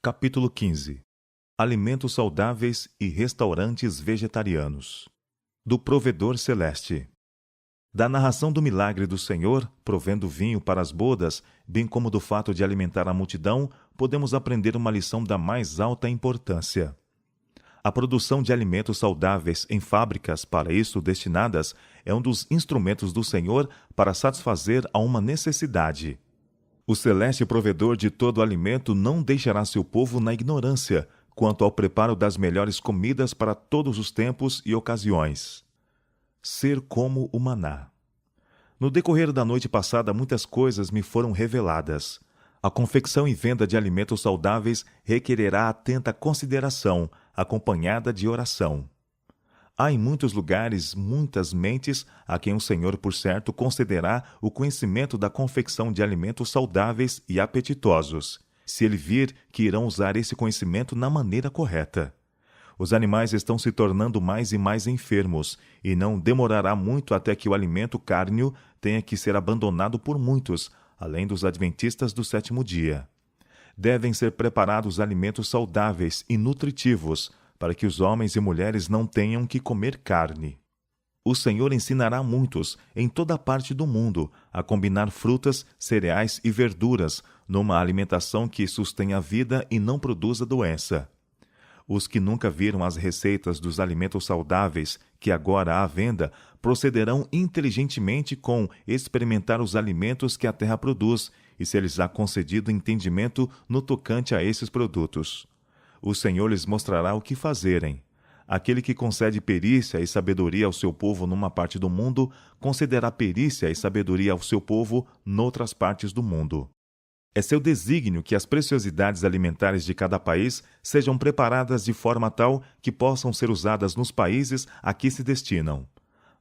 Capítulo 15. Alimentos saudáveis e restaurantes vegetarianos. Do provedor celeste. Da narração do milagre do Senhor, provendo vinho para as bodas, bem como do fato de alimentar a multidão, podemos aprender uma lição da mais alta importância. A produção de alimentos saudáveis em fábricas para isso destinadas é um dos instrumentos do Senhor para satisfazer a uma necessidade. O celeste provedor de todo alimento não deixará seu povo na ignorância quanto ao preparo das melhores comidas para todos os tempos e ocasiões. Ser como o maná. No decorrer da noite passada, muitas coisas me foram reveladas. A confecção e venda de alimentos saudáveis requererá atenta consideração, acompanhada de oração. Há em muitos lugares muitas mentes a quem o Senhor, por certo, concederá o conhecimento da confecção de alimentos saudáveis e apetitosos, se ele vir que irão usar esse conhecimento na maneira correta. Os animais estão se tornando mais e mais enfermos, e não demorará muito até que o alimento cárneo tenha que ser abandonado por muitos, além dos adventistas do sétimo dia. Devem ser preparados alimentos saudáveis e nutritivos, para que os homens e mulheres não tenham que comer carne. O Senhor ensinará muitos, em toda parte do mundo, a combinar frutas, cereais e verduras, numa alimentação que sustenha a vida e não produza doença. Os que nunca viram as receitas dos alimentos saudáveis que agora há à venda procederão inteligentemente com experimentar os alimentos que a terra produz e se lhes há concedido entendimento no tocante a esses produtos. O Senhor lhes mostrará o que fazerem. Aquele que concede perícia e sabedoria ao seu povo numa parte do mundo, concederá perícia e sabedoria ao seu povo noutras partes do mundo. É seu desígnio que as preciosidades alimentares de cada país sejam preparadas de forma tal que possam ser usadas nos países a que se destinam.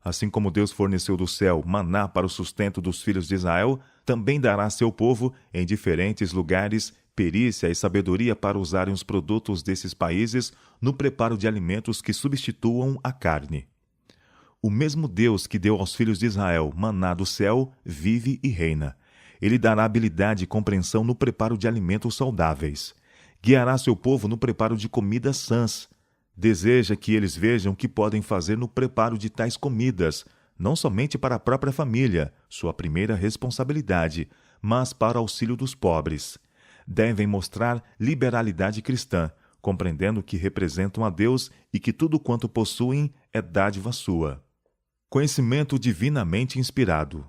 Assim como Deus forneceu do céu maná para o sustento dos filhos de Israel, também dará a seu povo, em diferentes lugares, perícia e sabedoria para usarem os produtos desses países no preparo de alimentos que substituam a carne. O mesmo Deus que deu aos filhos de Israel maná do céu vive e reina. Ele dará habilidade e compreensão no preparo de alimentos saudáveis. Guiará seu povo no preparo de comidas sãs. Deseja que eles vejam o que podem fazer no preparo de tais comidas, não somente para a própria família, sua primeira responsabilidade, mas para auxílio dos pobres. Devem mostrar liberalidade cristã, compreendendo que representam a Deus e que tudo quanto possuem é dádiva sua. Conhecimento divinamente inspirado.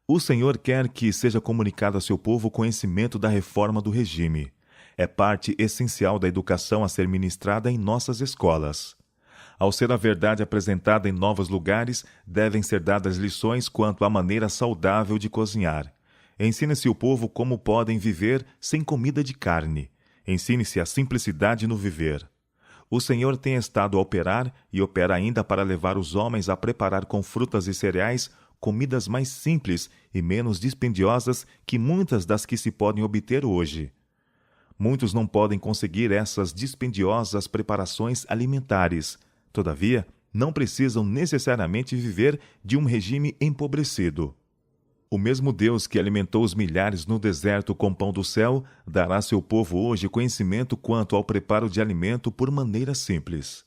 O Senhor quer que seja comunicado a seu povo o conhecimento da reforma do regime. É parte essencial da educação a ser ministrada em nossas escolas. Ao ser a verdade apresentada em novos lugares, devem ser dadas lições quanto à maneira saudável de cozinhar. Ensine-se o povo como podem viver sem comida de carne. Ensine-se a simplicidade no viver. O Senhor tem estado a operar e opera ainda para levar os homens a preparar com frutas e cereais comidas mais simples e menos dispendiosas que muitas das que se podem obter hoje. Muitos não podem conseguir essas dispendiosas preparações alimentares. Todavia, não precisam necessariamente viver de um regime empobrecido. O mesmo Deus que alimentou os milhares no deserto com pão do céu, dará a seu povo hoje conhecimento quanto ao preparo de alimento por maneira simples.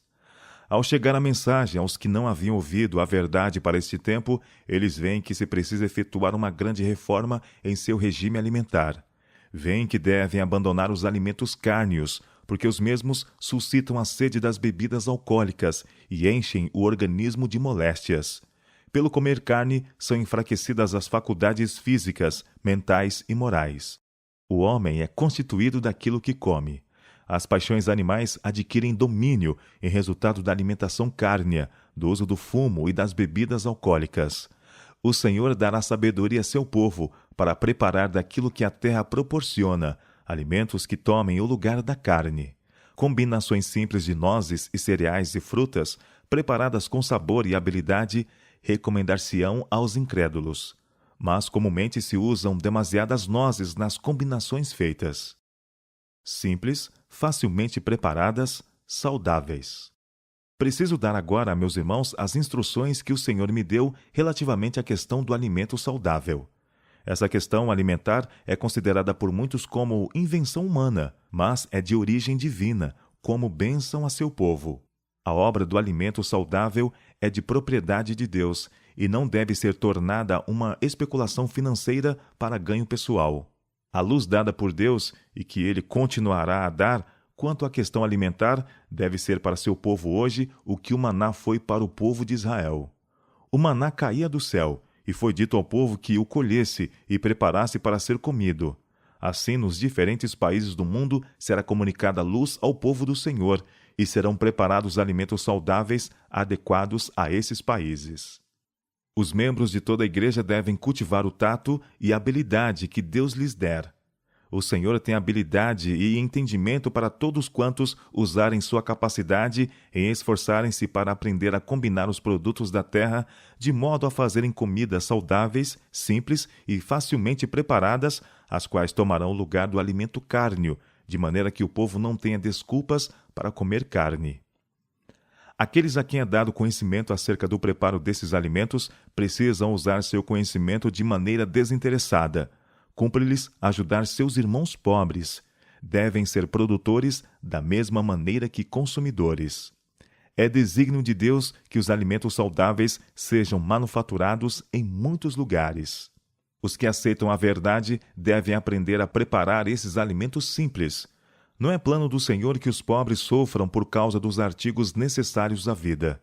Ao chegar a mensagem aos que não haviam ouvido a verdade para este tempo, eles veem que se precisa efetuar uma grande reforma em seu regime alimentar. Veem que devem abandonar os alimentos cárneos, porque os mesmos suscitam a sede das bebidas alcoólicas e enchem o organismo de moléstias. Pelo comer carne, são enfraquecidas as faculdades físicas, mentais e morais. O homem é constituído daquilo que come. As paixões animais adquirem domínio em resultado da alimentação cárnea, do uso do fumo e das bebidas alcoólicas. O Senhor dará sabedoria a seu povo para preparar daquilo que a terra proporciona, alimentos que tomem o lugar da carne. Combinações simples de nozes e cereais e frutas, preparadas com sabor e habilidade, recomendar-se-ão aos incrédulos. Mas comumente se usam demasiadas nozes nas combinações feitas. Simples, facilmente preparadas, saudáveis. Preciso dar agora a meus irmãos as instruções que o Senhor me deu relativamente à questão do alimento saudável. Essa questão alimentar é considerada por muitos como invenção humana, mas é de origem divina, como bênção a seu povo. A obra do alimento saudável é de propriedade de Deus e não deve ser tornada uma especulação financeira para ganho pessoal. A luz dada por Deus e que Ele continuará a dar quanto à questão alimentar deve ser para seu povo hoje o que o maná foi para o povo de Israel. O maná caía do céu e foi dito ao povo que o colhesse e preparasse para ser comido. Assim, nos diferentes países do mundo será comunicada a luz ao povo do Senhor e serão preparados alimentos saudáveis adequados a esses países. Os membros de toda a igreja devem cultivar o tato e a habilidade que Deus lhes der. O Senhor tem habilidade e entendimento para todos quantos usarem sua capacidade em esforçarem-se para aprender a combinar os produtos da terra de modo a fazerem comidas saudáveis, simples e facilmente preparadas, as quais tomarão o lugar do alimento cárneo, de maneira que o povo não tenha desculpas para comer carne. Aqueles a quem é dado conhecimento acerca do preparo desses alimentos precisam usar seu conhecimento de maneira desinteressada. Cumpre-lhes ajudar seus irmãos pobres. Devem ser produtores da mesma maneira que consumidores. É desígnio de Deus que os alimentos saudáveis sejam manufaturados em muitos lugares. Os que aceitam a verdade devem aprender a preparar esses alimentos simples. Não é plano do Senhor que os pobres sofram por causa dos artigos necessários à vida.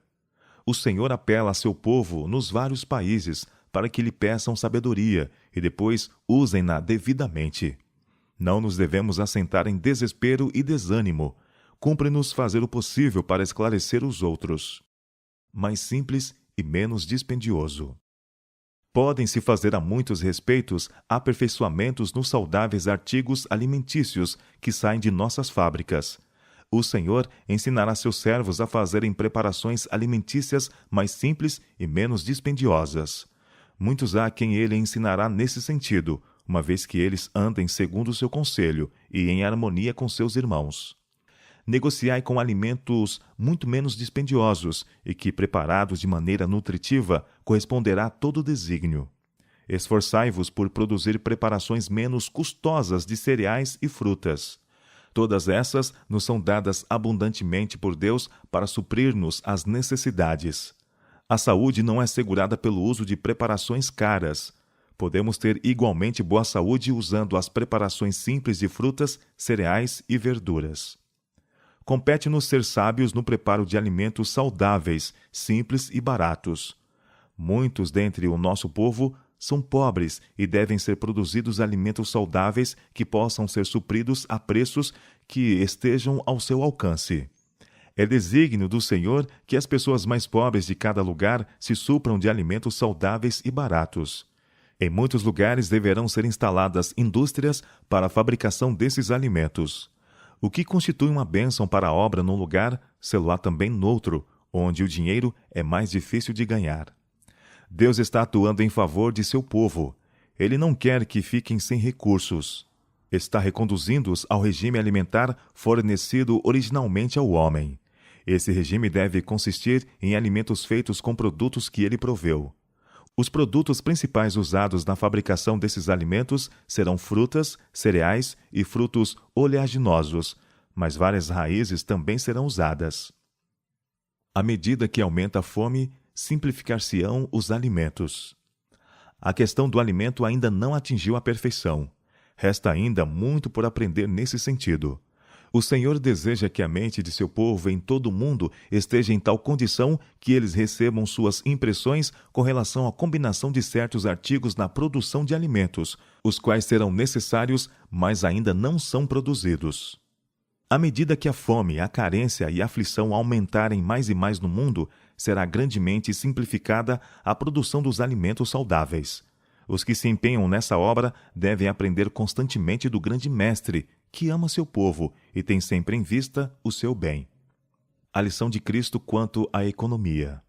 O Senhor apela a seu povo nos vários países para que lhe peçam sabedoria e depois usem-na devidamente. Não nos devemos assentar em desespero e desânimo. Cumpre-nos fazer o possível para esclarecer os outros. Mais simples e menos dispendioso. Podem-se fazer a muitos respeitos aperfeiçoamentos nos saudáveis artigos alimentícios que saem de nossas fábricas. O Senhor ensinará seus servos a fazerem preparações alimentícias mais simples e menos dispendiosas. Muitos há quem ele ensinará nesse sentido, uma vez que eles andem segundo o seu conselho e em harmonia com seus irmãos. Negociai com alimentos muito menos dispendiosos e que, preparados de maneira nutritiva, corresponderá a todo o desígnio. Esforçai-vos por produzir preparações menos custosas de cereais e frutas. Todas essas nos são dadas abundantemente por Deus para suprir-nos as necessidades. A saúde não é assegurada pelo uso de preparações caras. Podemos ter igualmente boa saúde usando as preparações simples de frutas, cereais e verduras. Compete-nos ser sábios no preparo de alimentos saudáveis, simples e baratos. Muitos dentre o nosso povo são pobres e devem ser produzidos alimentos saudáveis que possam ser supridos a preços que estejam ao seu alcance. É desígnio do Senhor que as pessoas mais pobres de cada lugar se supram de alimentos saudáveis e baratos. Em muitos lugares deverão ser instaladas indústrias para a fabricação desses alimentos. O que constitui uma bênção para a obra num lugar, sê-lo-á também noutro, onde o dinheiro é mais difícil de ganhar. Deus está atuando em favor de seu povo. Ele não quer que fiquem sem recursos. Está reconduzindo-os ao regime alimentar fornecido originalmente ao homem. Esse regime deve consistir em alimentos feitos com produtos que ele proveu. Os produtos principais usados na fabricação desses alimentos serão frutas, cereais e frutos oleaginosos, mas várias raízes também serão usadas. À medida que aumenta a fome, simplificar-se-ão os alimentos. A questão do alimento ainda não atingiu a perfeição. Resta ainda muito por aprender nesse sentido. O Senhor deseja que a mente de seu povo em todo o mundo esteja em tal condição que eles recebam suas impressões com relação à combinação de certos artigos na produção de alimentos, os quais serão necessários, mas ainda não são produzidos. À medida que a fome, a carência e a aflição aumentarem mais e mais no mundo, será grandemente simplificada a produção dos alimentos saudáveis. Os que se empenham nessa obra devem aprender constantemente do grande Mestre, que ama seu povo e tem sempre em vista o seu bem. A lição de Cristo quanto à economia.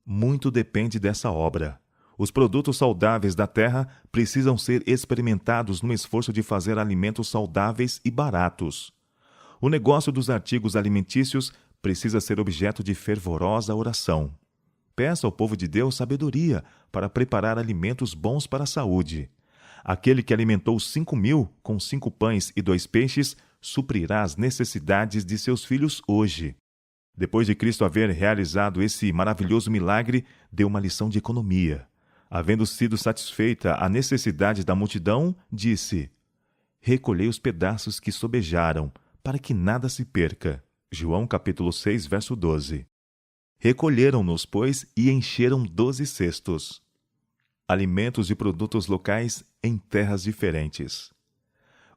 Muito depende dessa obra. Os produtos saudáveis da terra precisam ser experimentados no esforço de fazer alimentos saudáveis e baratos. O negócio dos artigos alimentícios precisa ser objeto de fervorosa oração. Peça ao povo de Deus sabedoria para preparar alimentos bons para a saúde. Aquele que alimentou 5.000 com 5 pães e 2 peixes suprirá as necessidades de seus filhos hoje. Depois de Cristo haver realizado esse maravilhoso milagre, deu uma lição de economia. Havendo sido satisfeita a necessidade da multidão, disse: recolhei os pedaços que sobejaram, para que nada se perca. João capítulo 6, verso 12. Recolheram-nos, pois, e encheram 12 cestos. Alimentos e produtos locais em terras diferentes.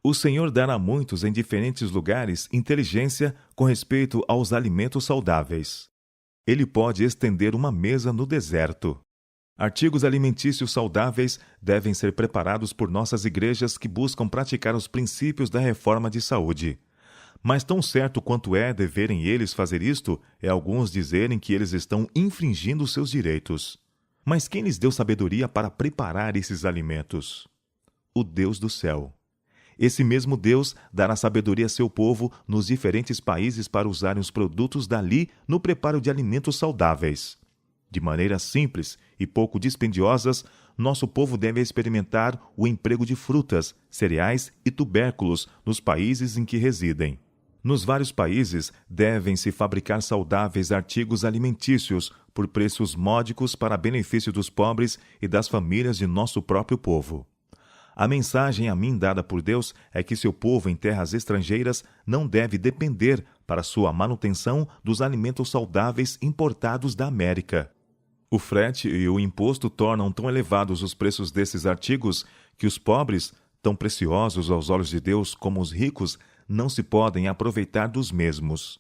O Senhor dará a muitos em diferentes lugares inteligência com respeito aos alimentos saudáveis. Ele pode estender uma mesa no deserto. Artigos alimentícios saudáveis devem ser preparados por nossas igrejas que buscam praticar os princípios da reforma de saúde. Mas tão certo quanto é deverem eles fazer isto, é alguns dizerem que eles estão infringindo seus direitos. Mas quem lhes deu sabedoria para preparar esses alimentos? O Deus do céu. Esse mesmo Deus dará sabedoria a seu povo nos diferentes países para usarem os produtos dali no preparo de alimentos saudáveis. De maneira simples e pouco dispendiosas, nosso povo deve experimentar o emprego de frutas, cereais e tubérculos nos países em que residem. Nos vários países, devem-se fabricar saudáveis artigos alimentícios por preços módicos para benefício dos pobres e das famílias de nosso próprio povo. A mensagem a mim dada por Deus é que seu povo em terras estrangeiras não deve depender para sua manutenção dos alimentos saudáveis importados da América. O frete e o imposto tornam tão elevados os preços desses artigos que os pobres, tão preciosos aos olhos de Deus como os ricos, não se podem aproveitar dos mesmos.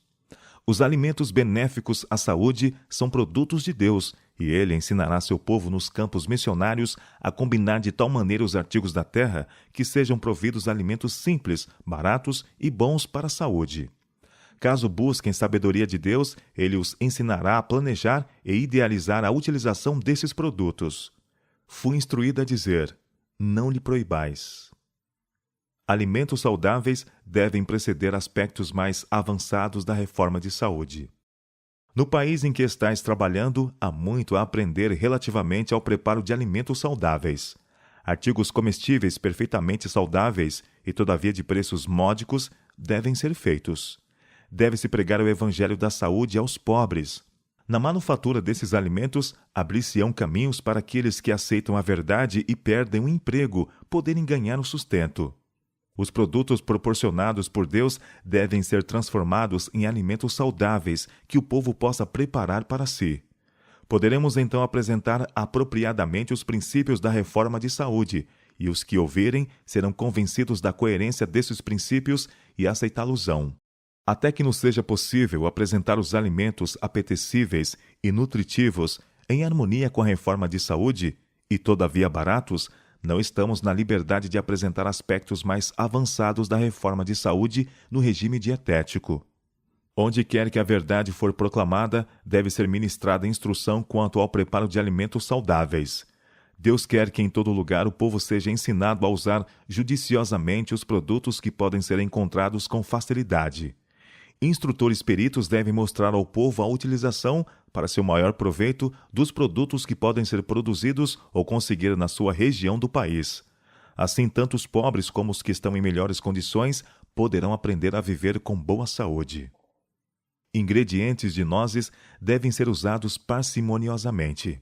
Os alimentos benéficos à saúde são produtos de Deus, e Ele ensinará seu povo nos campos missionários a combinar de tal maneira os artigos da terra que sejam providos alimentos simples, baratos e bons para a saúde. Caso busquem sabedoria de Deus, Ele os ensinará a planejar e idealizar a utilização desses produtos. Fui instruída a dizer: não lhe proibais. Alimentos saudáveis devem preceder aspectos mais avançados da reforma de saúde. No país em que estais trabalhando, há muito a aprender relativamente ao preparo de alimentos saudáveis. Artigos comestíveis perfeitamente saudáveis e, todavia, de preços módicos, devem ser feitos. Deve-se pregar o evangelho da saúde aos pobres. Na manufatura desses alimentos, abrir-se-ão caminhos para aqueles que aceitam a verdade e perdem o emprego, poderem ganhar o sustento. Os produtos proporcionados por Deus devem ser transformados em alimentos saudáveis que o povo possa preparar para si. Poderemos então apresentar apropriadamente os princípios da reforma de saúde, e os que ouvirem serão convencidos da coerência desses princípios e aceitá-los-ão. Até que nos seja possível apresentar os alimentos apetecíveis e nutritivos em harmonia com a reforma de saúde, e todavia baratos, não estamos na liberdade de apresentar aspectos mais avançados da reforma de saúde no regime dietético. Onde quer que a verdade for proclamada, deve ser ministrada instrução quanto ao preparo de alimentos saudáveis. Deus quer que em todo lugar o povo seja ensinado a usar judiciosamente os produtos que podem ser encontrados com facilidade. Instrutores peritos devem mostrar ao povo a utilização, para seu maior proveito, dos produtos que podem ser produzidos ou conseguir na sua região do país. Assim, tanto os pobres como os que estão em melhores condições poderão aprender a viver com boa saúde. Ingredientes de nozes devem ser usados parcimoniosamente.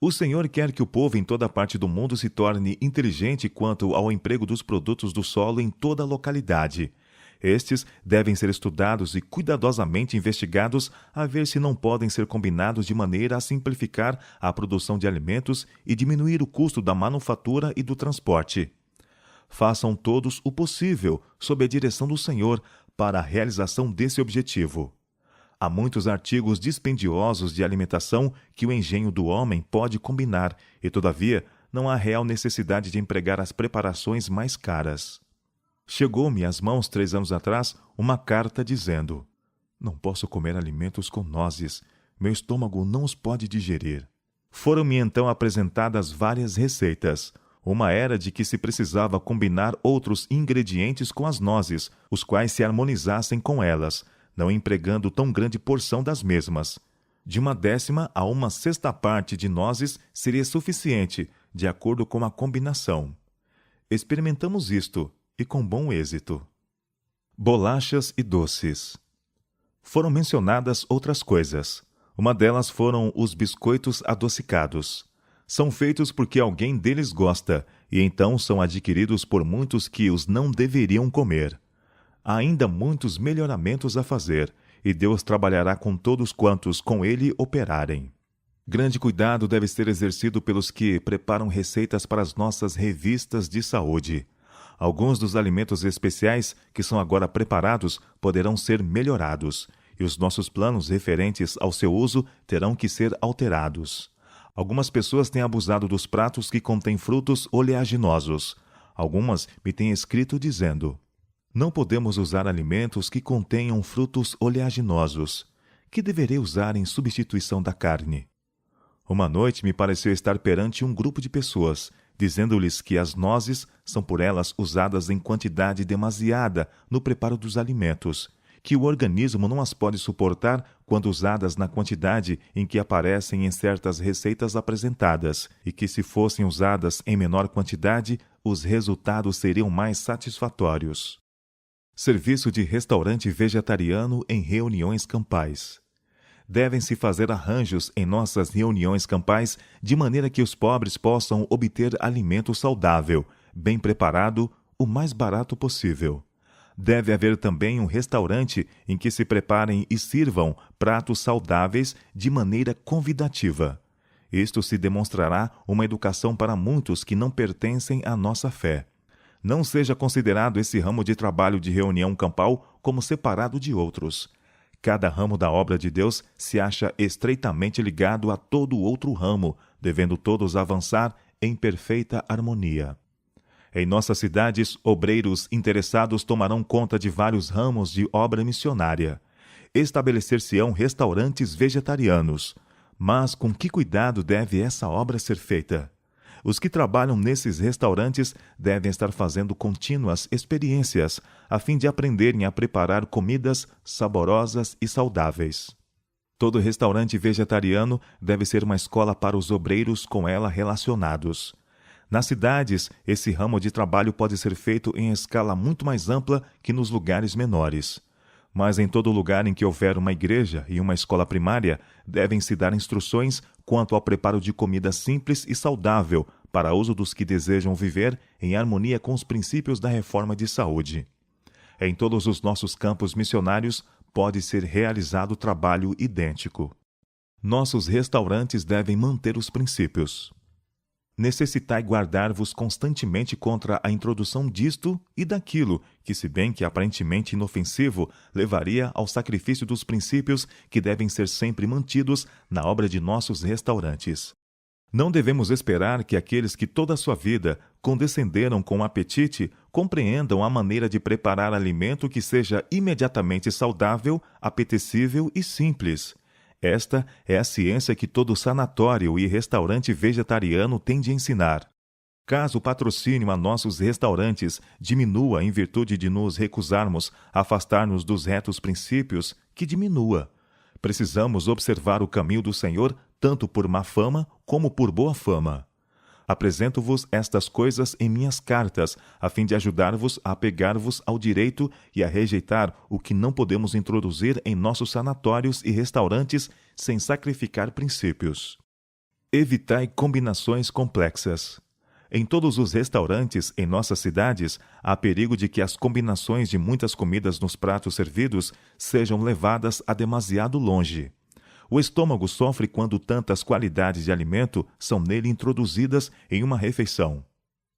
O Senhor quer que o povo em toda parte do mundo se torne inteligente quanto ao emprego dos produtos do solo em toda a localidade. Estes devem ser estudados e cuidadosamente investigados a ver se não podem ser combinados de maneira a simplificar a produção de alimentos e diminuir o custo da manufatura e do transporte. Façam todos o possível, sob a direção do Senhor, para a realização desse objetivo. Há muitos artigos dispendiosos de alimentação que o engenho do homem pode combinar, e, todavia, não há real necessidade de empregar as preparações mais caras. Chegou-me às mãos 3 anos atrás uma carta dizendo: não posso comer alimentos com nozes, meu estômago não os pode digerir. Foram-me então apresentadas várias receitas. Uma era de que se precisava combinar outros ingredientes com as nozes, os quais se harmonizassem com elas, não empregando tão grande porção das mesmas. De 1/10 a 1/6 parte de nozes seria suficiente, de acordo com a combinação. Experimentamos isto, e com bom êxito. Bolachas e doces. Foram mencionadas outras coisas. Uma delas foram os biscoitos adocicados. São feitos porque alguém deles gosta, e então são adquiridos por muitos que os não deveriam comer. Há ainda muitos melhoramentos a fazer, e Deus trabalhará com todos quantos com ele operarem. Grande cuidado deve ser exercido pelos que preparam receitas para as nossas revistas de saúde. Alguns dos alimentos especiais que são agora preparados poderão ser melhorados, e os nossos planos referentes ao seu uso terão que ser alterados. Algumas pessoas têm abusado dos pratos que contêm frutos oleaginosos. Algumas me têm escrito dizendo: não podemos usar alimentos que contenham frutos oleaginosos. Que deverei usar em substituição da carne? Uma noite me pareceu estar perante um grupo de pessoas, dizendo-lhes que as nozes são por elas usadas em quantidade demasiada no preparo dos alimentos, que o organismo não as pode suportar quando usadas na quantidade em que aparecem em certas receitas apresentadas, e que se fossem usadas em menor quantidade, os resultados seriam mais satisfatórios. Serviço de restaurante vegetariano em reuniões campais. Devem-se fazer arranjos em nossas reuniões campais de maneira que os pobres possam obter alimento saudável, bem preparado, o mais barato possível. Deve haver também um restaurante em que se preparem e sirvam pratos saudáveis de maneira convidativa. Isto se demonstrará uma educação para muitos que não pertencem à nossa fé. Não seja considerado esse ramo de trabalho de reunião campal como separado de outros. Cada ramo da obra de Deus se acha estreitamente ligado a todo outro ramo, devendo todos avançar em perfeita harmonia. Em nossas cidades, obreiros interessados tomarão conta de vários ramos de obra missionária. Estabelecer-se-ão restaurantes vegetarianos. Mas com que cuidado deve essa obra ser feita? Os que trabalham nesses restaurantes devem estar fazendo contínuas experiências, a fim de aprenderem a preparar comidas saborosas e saudáveis. Todo restaurante vegetariano deve ser uma escola para os obreiros com ela relacionados. Nas cidades, esse ramo de trabalho pode ser feito em escala muito mais ampla que nos lugares menores. Mas em todo lugar em que houver uma igreja e uma escola primária, devem-se dar instruções quanto ao preparo de comida simples e saudável para uso dos que desejam viver em harmonia com os princípios da reforma de saúde. Em todos os nossos campos missionários pode ser realizado trabalho idêntico. Nossos restaurantes devem manter os princípios. Necessitai guardar-vos constantemente contra a introdução disto e daquilo, que, se bem que aparentemente inofensivo, levaria ao sacrifício dos princípios que devem ser sempre mantidos na obra de nossos restaurantes. Não devemos esperar que aqueles que toda a sua vida condescenderam com apetite compreendam a maneira de preparar alimento que seja imediatamente saudável, apetecível e simples. Esta é a ciência que todo sanatório e restaurante vegetariano tem de ensinar. Caso o patrocínio a nossos restaurantes diminua em virtude de nos recusarmos a afastar-nos dos retos princípios, que diminua. Precisamos observar o caminho do Senhor tanto por má fama como por boa fama. Apresento-vos estas coisas em minhas cartas, a fim de ajudar-vos a apegar-vos ao direito e a rejeitar o que não podemos introduzir em nossos sanatórios e restaurantes sem sacrificar princípios. Evitai combinações complexas. Em todos os restaurantes em nossas cidades, há perigo de que as combinações de muitas comidas nos pratos servidos sejam levadas a demasiado longe. O estômago sofre quando tantas qualidades de alimento são nele introduzidas em uma refeição.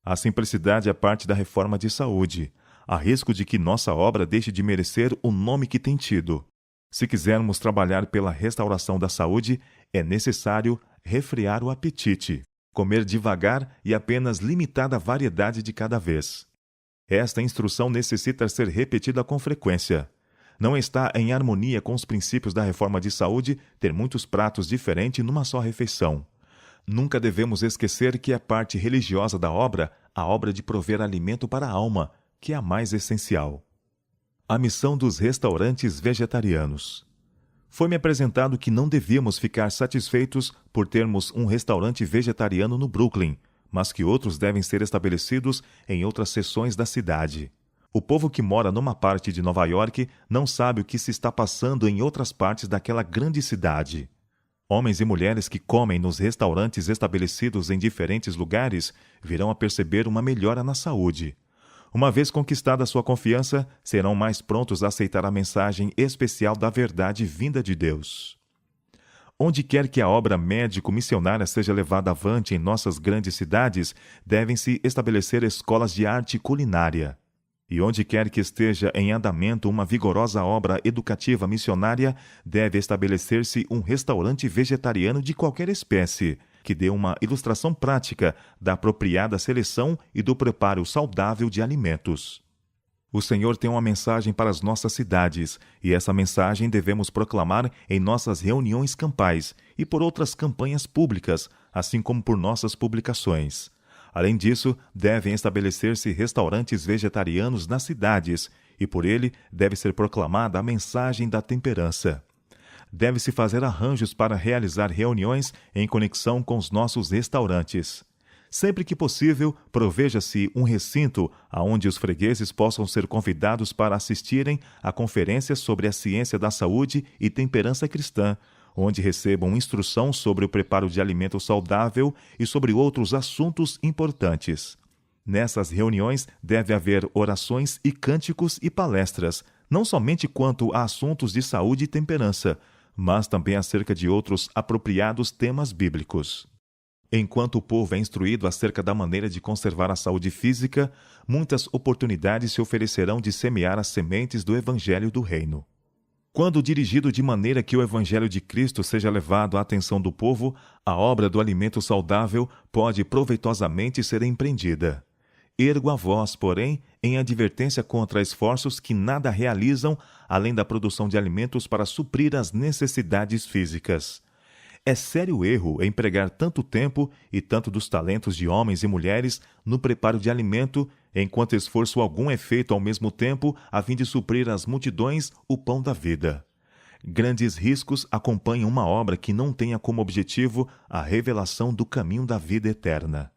A simplicidade é parte da reforma de saúde. Há risco de que nossa obra deixe de merecer o nome que tem tido. Se quisermos trabalhar pela restauração da saúde, é necessário refrear o apetite, comer devagar e apenas limitada variedade de cada vez. Esta instrução necessita ser repetida com frequência. Não está em harmonia com os princípios da reforma de saúde ter muitos pratos diferentes numa só refeição. Nunca devemos esquecer que a parte religiosa da obra, a obra de prover alimento para a alma, que é a mais essencial. A missão dos restaurantes vegetarianos. Foi-me apresentado que não devíamos ficar satisfeitos por termos um restaurante vegetariano no Brooklyn, mas que outros devem ser estabelecidos em outras seções da cidade. O povo que mora numa parte de Nova York não sabe o que se está passando em outras partes daquela grande cidade. Homens e mulheres que comem nos restaurantes estabelecidos em diferentes lugares virão a perceber uma melhora na saúde. Uma vez conquistada sua confiança, serão mais prontos a aceitar a mensagem especial da verdade vinda de Deus. Onde quer que a obra médico-missionária seja levada avante em nossas grandes cidades, devem-se estabelecer escolas de arte culinária. E onde quer que esteja em andamento uma vigorosa obra educativa missionária, deve estabelecer-se um restaurante vegetariano de qualquer espécie, que dê uma ilustração prática da apropriada seleção e do preparo saudável de alimentos. O Senhor tem uma mensagem para as nossas cidades, e essa mensagem devemos proclamar em nossas reuniões campais e por outras campanhas públicas, assim como por nossas publicações. Além disso, devem estabelecer-se restaurantes vegetarianos nas cidades, e por ele deve ser proclamada a mensagem da temperança. Deve-se fazer arranjos para realizar reuniões em conexão com os nossos restaurantes. Sempre que possível, proveja-se um recinto aonde os fregueses possam ser convidados para assistirem a conferências sobre a ciência da saúde e temperança cristã, onde recebam instrução sobre o preparo de alimento saudável e sobre outros assuntos importantes. Nessas reuniões deve haver orações e cânticos e palestras, não somente quanto a assuntos de saúde e temperança, mas também acerca de outros apropriados temas bíblicos. Enquanto o povo é instruído acerca da maneira de conservar a saúde física, muitas oportunidades se oferecerão de semear as sementes do Evangelho do Reino. Quando dirigido de maneira que o Evangelho de Cristo seja levado à atenção do povo, a obra do alimento saudável pode proveitosamente ser empreendida. Ergo a voz, porém, em advertência contra esforços que nada realizam além da produção de alimentos para suprir as necessidades físicas. É sério erro empregar tanto tempo e tanto dos talentos de homens e mulheres no preparo de alimento, enquanto esforço algum é feito ao mesmo tempo a fim de suprir às multidões o pão da vida. Grandes riscos acompanham uma obra que não tenha como objetivo a revelação do caminho da vida eterna.